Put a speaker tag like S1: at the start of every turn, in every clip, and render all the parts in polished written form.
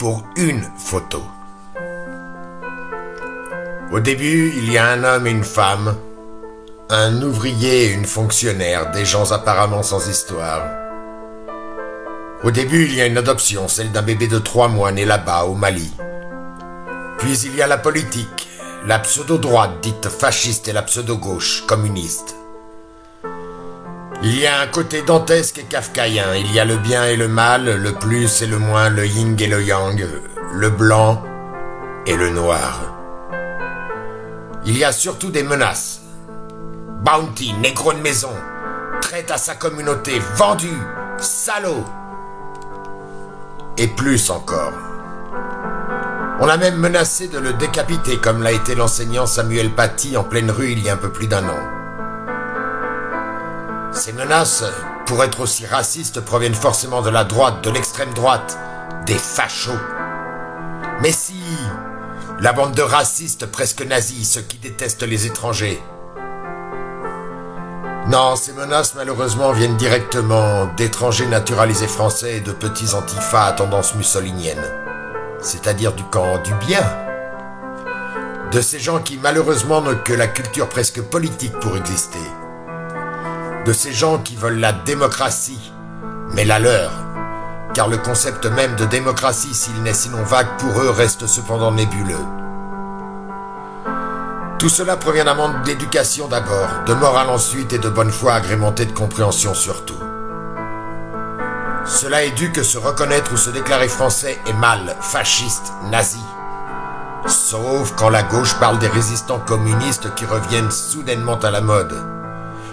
S1: pour une photo. Au début, il y a un homme et une femme, un ouvrier et une fonctionnaire, des gens apparemment sans histoire. Au début, il y a une adoption, celle d'un bébé de 3 mois né là-bas, au Mali. Puis il y a la politique, la pseudo-droite dite fasciste et la pseudo-gauche communiste. Il y a un côté dantesque et kafkaïen, il y a le bien et le mal, le plus et le moins, le yin et le yang, le blanc et le noir. Il y a surtout des menaces. Bounty, négro de maison, traite à sa communauté, vendu, salaud. Et plus encore. On l'a même menacé de le décapiter, comme l'a été l'enseignant Samuel Paty en pleine rue il y a un peu plus d'1 an. Ces menaces, pour être aussi racistes, proviennent forcément de la droite, de l'extrême droite, des fachos. Mais si, la bande de racistes presque nazis, ceux qui détestent les étrangers. Non, ces menaces malheureusement viennent directement d'étrangers naturalisés français et de petits antifas à tendance mussolinienne, c'est-à-dire du camp du bien. De ces gens qui malheureusement n'ont que la culture presque politique pour exister. De ces gens qui veulent la démocratie, mais la leur, car le concept même de démocratie, s'il n'est sinon vague pour eux, reste cependant nébuleux. Tout cela provient d'un manque d'éducation d'abord, de morale ensuite et de bonne foi agrémentée de compréhension surtout. Cela est dû que se reconnaître ou se déclarer français est mal, fasciste, nazi. Sauf quand la gauche parle des résistants communistes qui reviennent soudainement à la mode.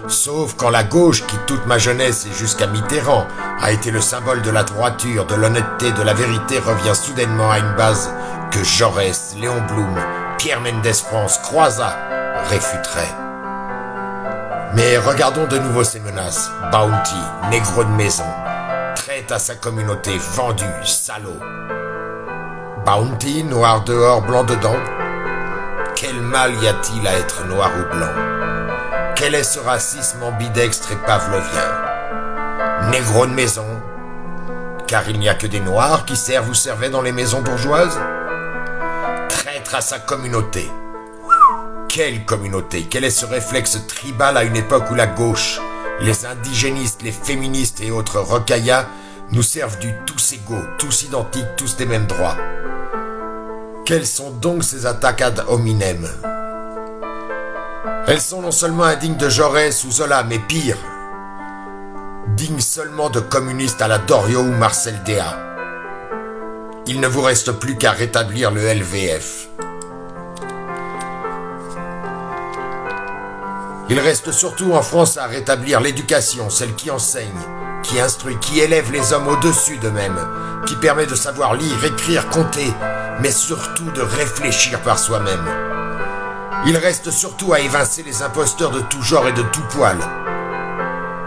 S1: Sauf quand la gauche, qui toute ma jeunesse et jusqu'à Mitterrand a été le symbole de la droiture, de l'honnêteté, de la vérité, revient soudainement à une base que Jaurès, Léon Blum, Pierre Mendès France, Croizat réfuteraient. Mais regardons de nouveau ces menaces. Bounty, négro de maison, traite à sa communauté, vendu, salaud. Bounty, noir dehors, blanc dedans. Quel mal y a-t-il à être noir ou blanc? Quel est ce racisme ambidextre et pavlovien? Négro de maison, car il n'y a que des noirs qui servent ou servaient dans les maisons bourgeoises? Traître à sa communauté. Quelle communauté? Quel est ce réflexe tribal à une époque où la gauche, les indigénistes, les féministes et autres rocaillas nous servent du tous égaux, tous identiques, tous des mêmes droits? Quelles sont donc ces attaques ad hominem? Elles sont non seulement indignes de Jaurès ou Zola, mais pire, dignes seulement de communistes à la Doriot ou Marcel Déat. Il ne vous reste plus qu'à rétablir le LVF. Il reste surtout en France à rétablir l'éducation, celle qui enseigne, qui instruit, qui élève les hommes au-dessus d'eux-mêmes, qui permet de savoir lire, écrire, compter, mais surtout de réfléchir par soi-même. Il reste surtout à évincer les imposteurs de tout genre et de tout poil.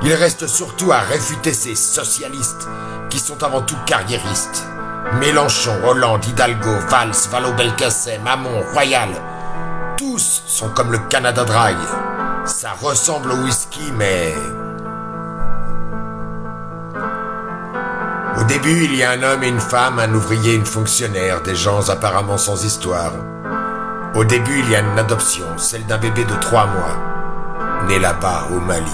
S1: Il reste surtout à réfuter ces socialistes qui sont avant tout carriéristes. Mélenchon, Hollande, Hidalgo, Valls, Vallaud-Belkacem, Hamon, Royal, tous sont comme le Canada Dry. Ça ressemble au whisky, mais... Au début, il y a un homme et une femme, un ouvrier et une fonctionnaire, des gens apparemment sans histoire. Au début, il y a une adoption, celle d'un bébé de 3 mois, né là-bas, au Mali.